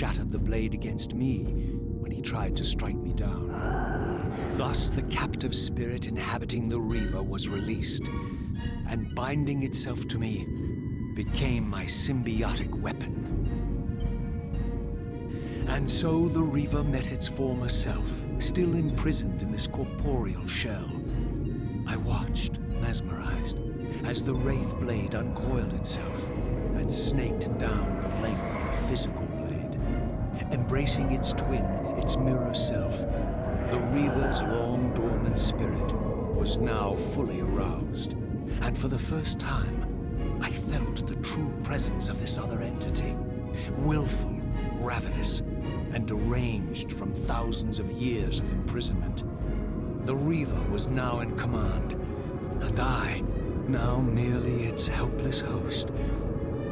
shattered the blade against me when he tried to strike me down. Thus the captive spirit inhabiting the Reaver was released, and binding itself to me became my symbiotic weapon. And so the Reaver met its former self, still imprisoned in this corporeal shell. I watched, mesmerized, as the Wraith blade uncoiled itself and snaked down the length of the physical blade. Embracing its twin, its mirror self, the Reaver's long dormant spirit was now fully aroused. And for the first time, I felt the true presence of this other entity, willful, ravenous, and deranged from thousands of years of imprisonment. The Reaver was now in command, and I, now merely its helpless host,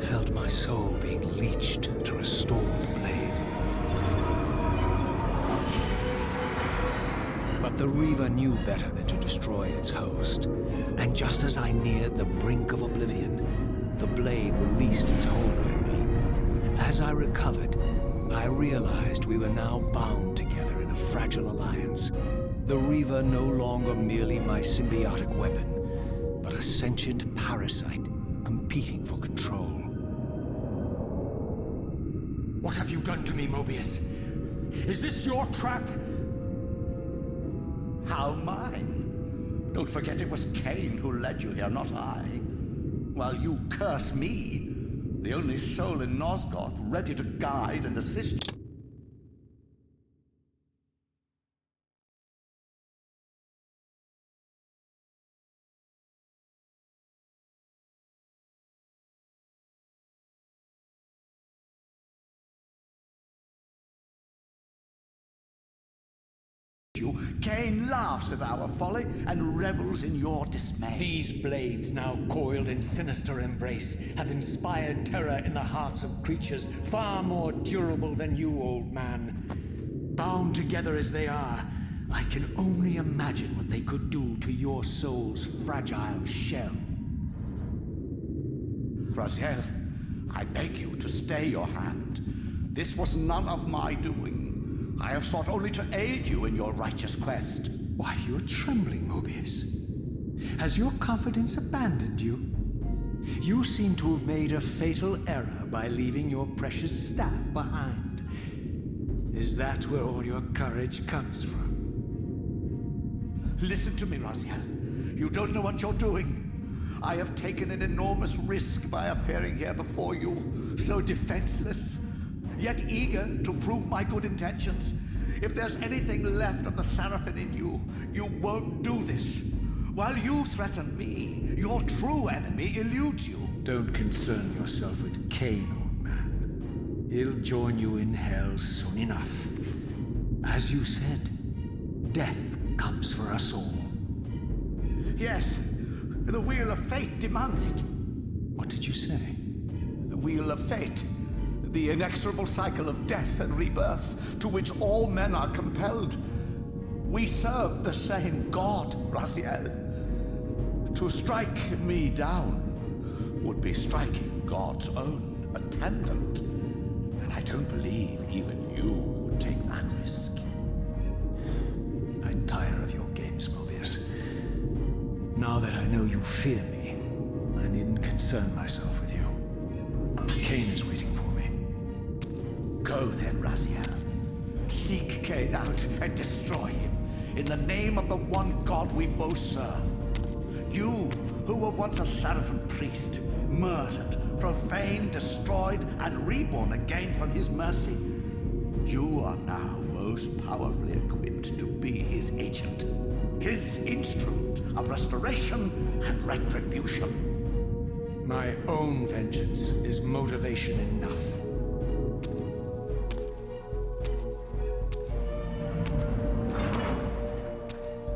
felt my soul being leached to restore the blade. But the Reaver knew better than to destroy its host, and just as I neared the brink of oblivion, the blade released its hold on me. As I recovered, I realized we were now bound together in a fragile alliance. The Reaver no longer merely my symbiotic weapon, but a sentient parasite competing for control. What have you done to me, Mobius? Is this your trap? How mine? Don't forget it was Kain who led you here, not I. While you curse me, the only soul in Nosgoth ready to guide and assist you. Kain laughs at our folly and revels in your dismay. These blades, now coiled in sinister embrace, have inspired terror in the hearts of creatures far more durable than you, old man. Bound together as they are, I can only imagine what they could do to your soul's fragile shell. Raziel, I beg you to stay your hand. This was none of my doing. I have sought only to aid you in your righteous quest. Why, you're trembling, Mobius. Has your confidence abandoned you? You seem to have made a fatal error by leaving your precious staff behind. Is that where all your courage comes from? Listen to me, Raziel. You don't know what you're doing. I have taken an enormous risk by appearing here before you, so defenseless, yet eager to prove my good intentions. If there's anything left of the Seraphim in you, you won't do this. While you threaten me, your true enemy eludes you. Don't concern yourself with Kain, old man. He'll join you in hell soon enough. As you said, death comes for us all. Yes, the wheel of fate demands it. What did you say? The wheel of fate. The inexorable cycle of death and rebirth to which all men are compelled. We serve the same God, Raziel. To strike me down would be striking God's own attendant. And I don't believe even you would take that risk. I tire of your games, Mobius. Now that I know you fear me, I needn't concern myself with you. Kain is waiting for me. Go then, Raziel. Seek Kain out and destroy him in the name of the one God we both serve. You, who were once a Seraphim priest, murdered, profaned, destroyed, and reborn again from his mercy, you are now most powerfully equipped to be his agent, his instrument of restoration and retribution. My own vengeance is motivation enough.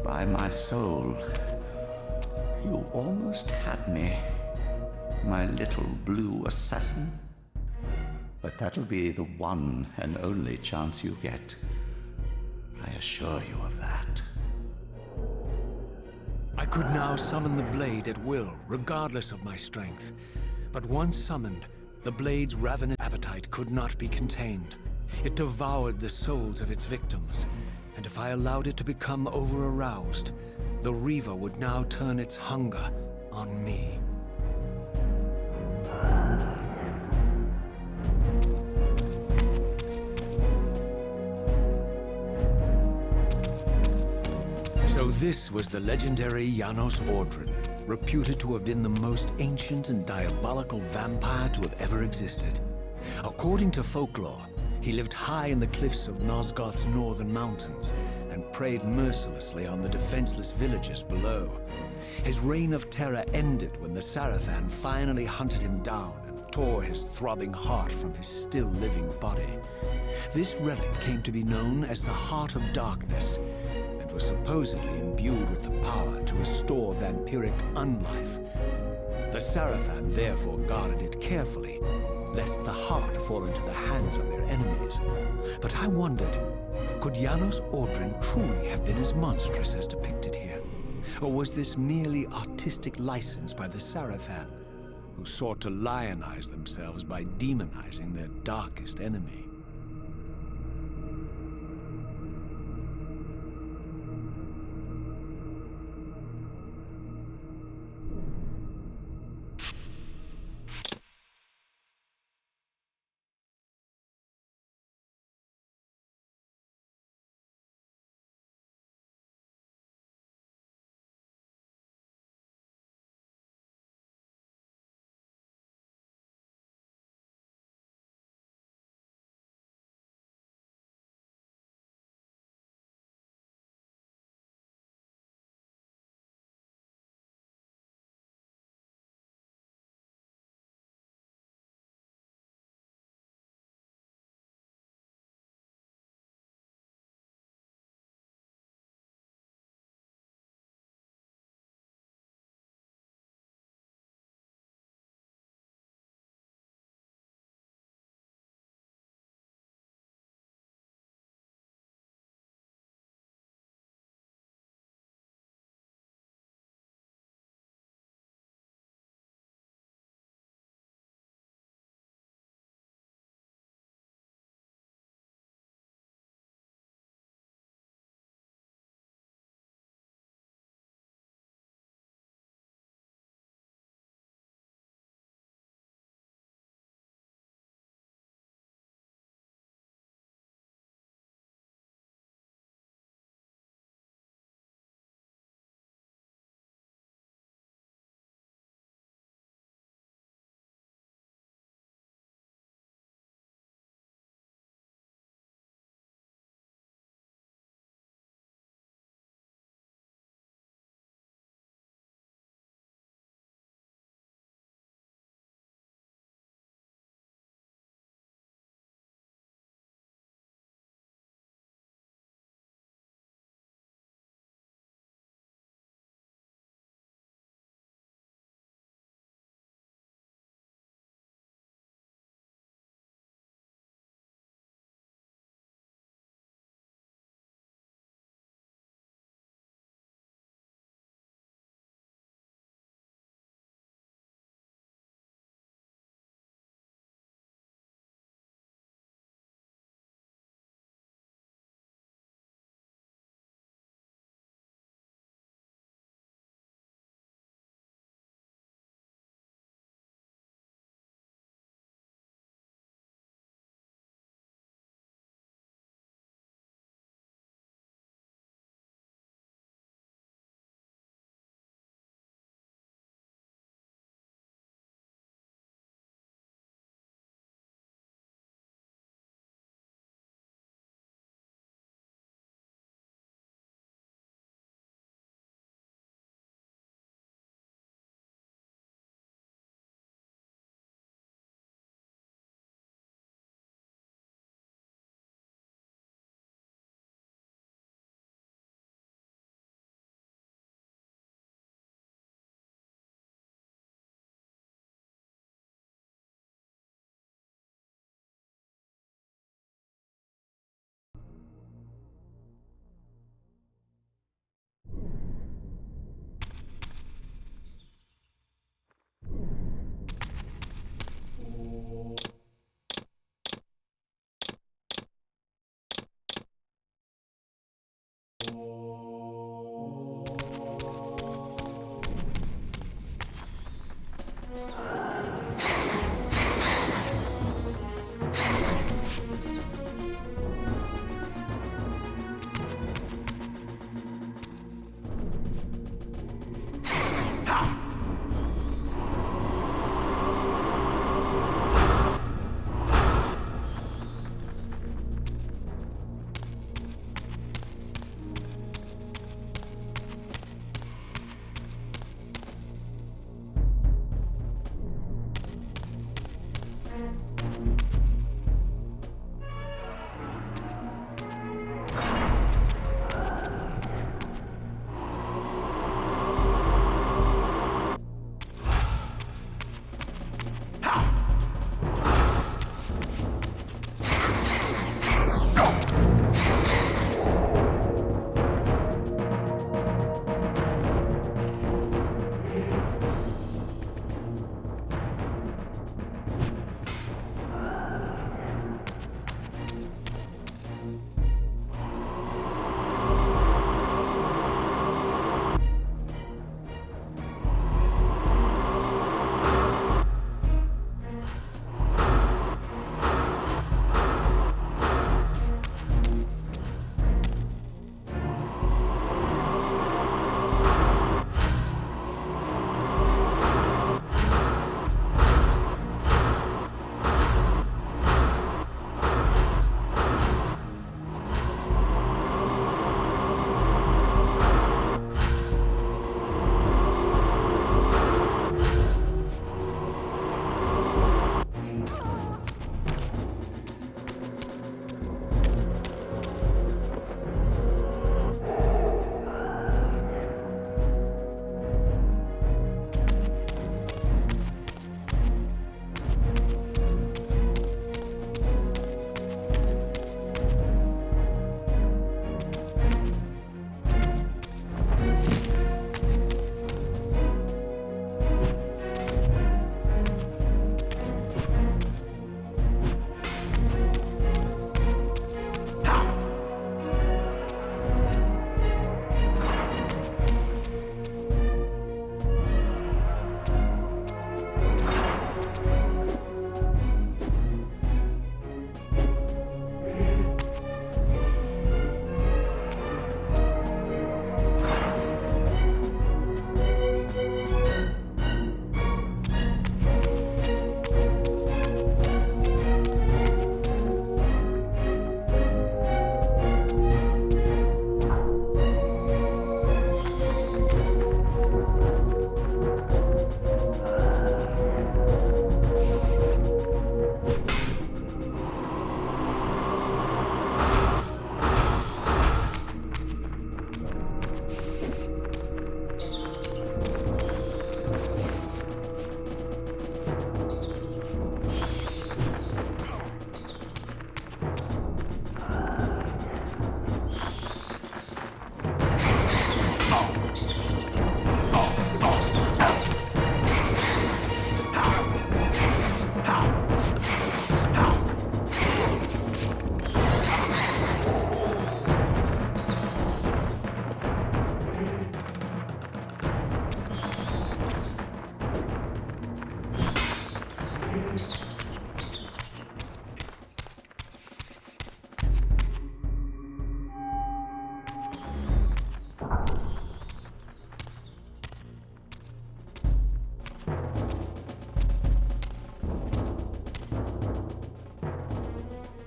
By my soul, you almost had me, my little blue assassin. But that'll be the one and only chance you get. I assure you of that. I could now summon the blade at will, regardless of my strength. But once summoned, the blade's ravenous appetite could not be contained. It devoured the souls of its victims, and if I allowed it to become over-aroused, the Reaver would now turn its hunger on me. So this was the legendary Janos Ordren, reputed to have been the most ancient and diabolical vampire to have ever existed. According to folklore, he lived high in the cliffs of Nosgoth's northern mountains and preyed mercilessly on the defenseless villagers below. His reign of terror ended when the Sarafan finally hunted him down and tore his throbbing heart from his still-living body. This relic came to be known as the Heart of Darkness, and was supposedly imbued with the power to restore vampiric unlife. The Sarafan therefore guarded it carefully, lest the heart fall into the hands of their enemies. But I wondered, could Janos Ordren truly have been as monstrous as depicted here? Or was this merely artistic license by the Sarafan, who sought to lionize themselves by demonizing their darkest enemy?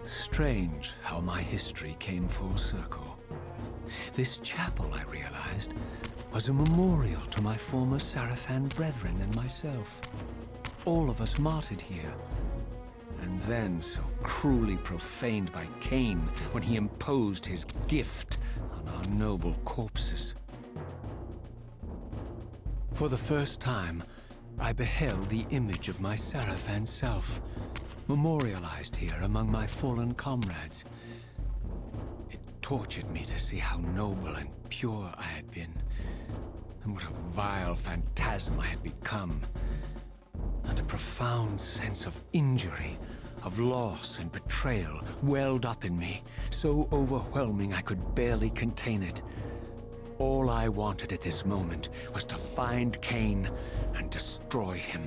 Strange how my history came full circle. This chapel, I realized, was a memorial to my former Sarafan brethren and myself. All of us martyred here, and then so cruelly profaned by Kain when he imposed his gift on our noble corpses. For the first time, I beheld the image of my Sarafan self, memorialized here among my fallen comrades. It tortured me to see how noble and pure I had been, and what a vile phantasm I had become. And a profound sense of injury, of loss and betrayal welled up in me, so overwhelming I could barely contain it. All I wanted at this moment was to find Kain and destroy him.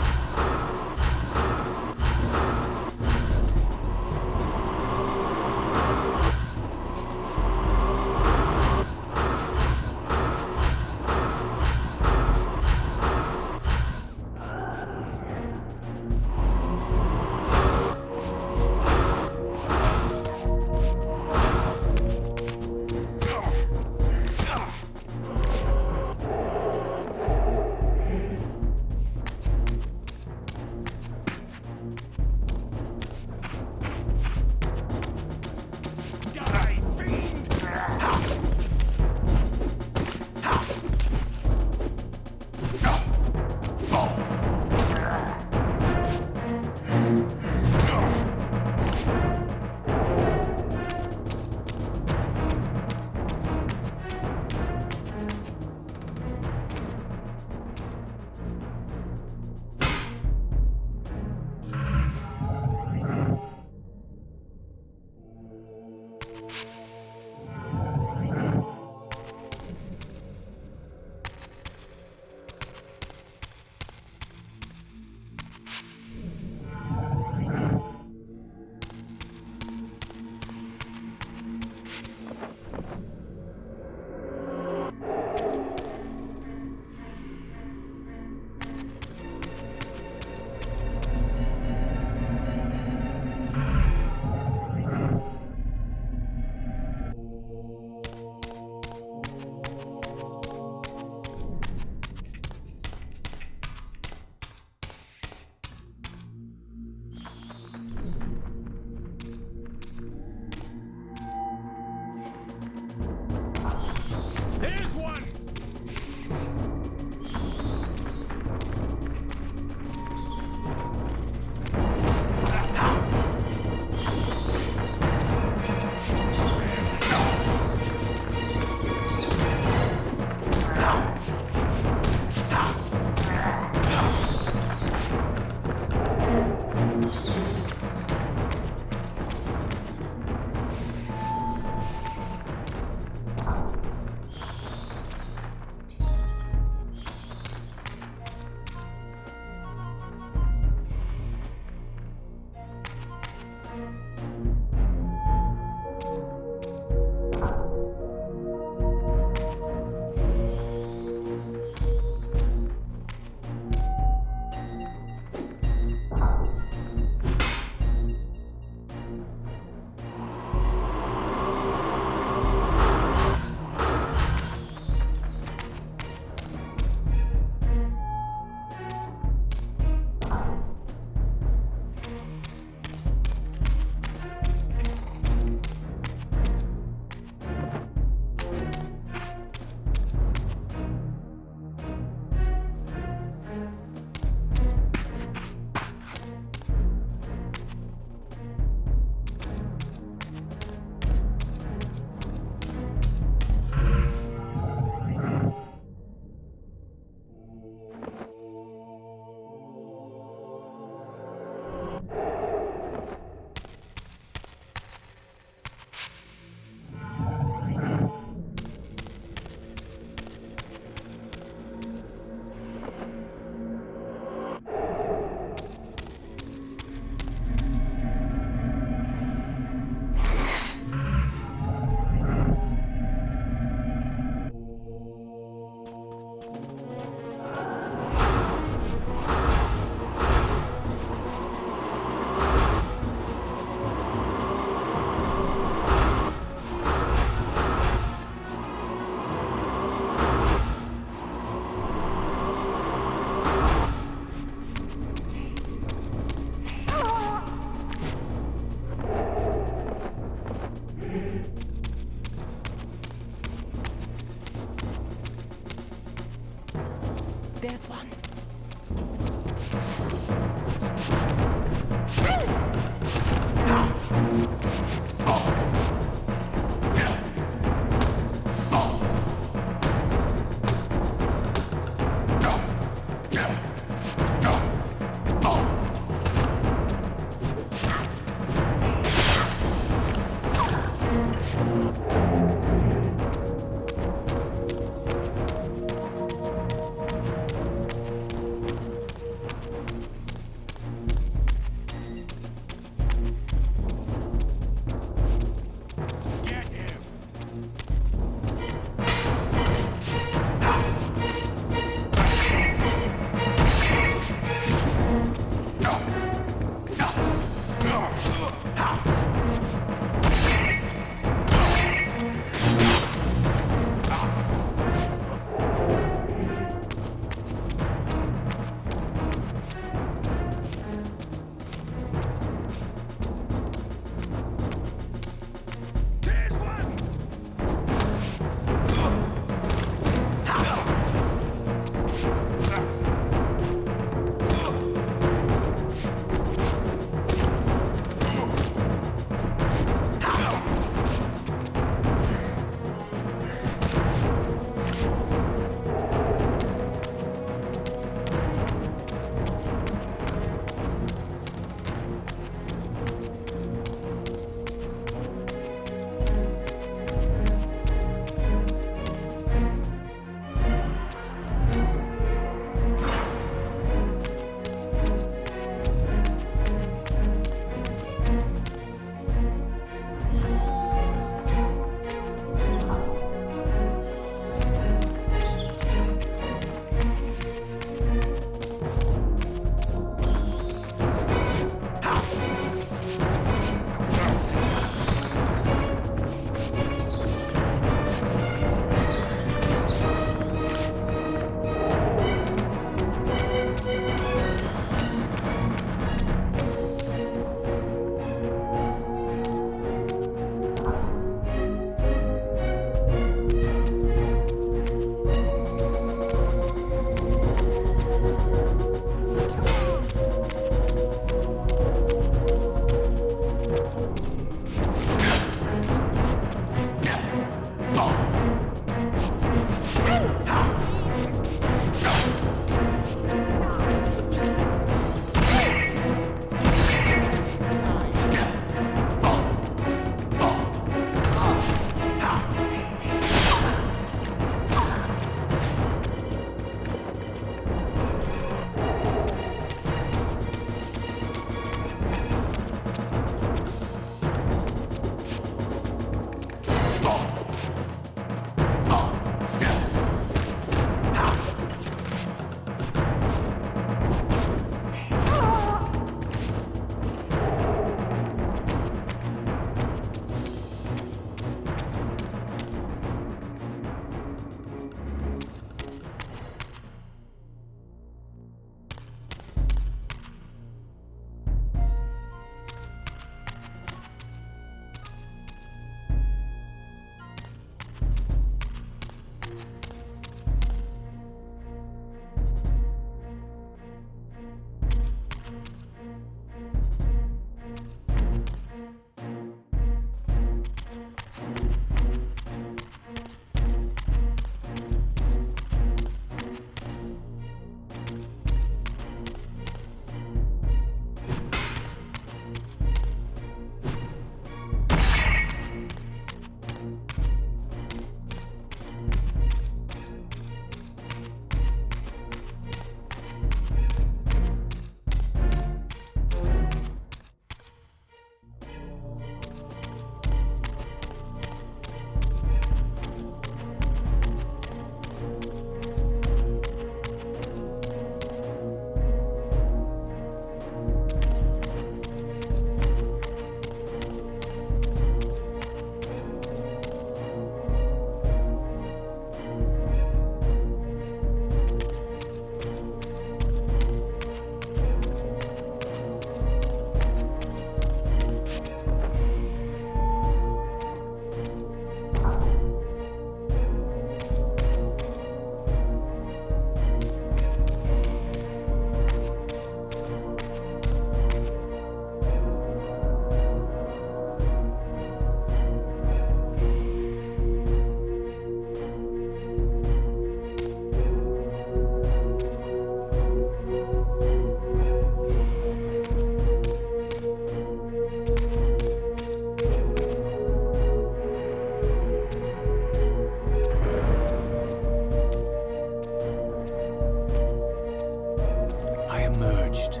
emerged,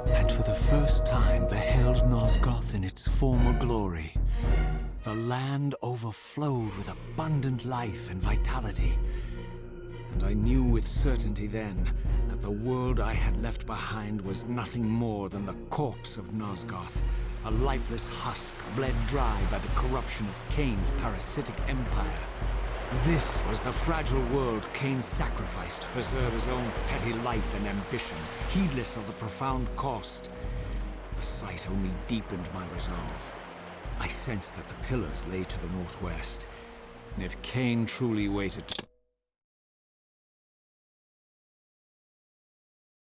and for the first time beheld Nosgoth in its former glory. The land overflowed with abundant life and vitality, and I knew with certainty then that the world I had left behind was nothing more than the corpse of Nosgoth, a lifeless husk bled dry by the corruption of Kain's parasitic empire. This was the fragile world Kain sacrificed to preserve his own petty life and ambition, heedless of the profound cost. The sight only deepened my resolve. I sensed that the pillars lay to the northwest. If Kain truly waited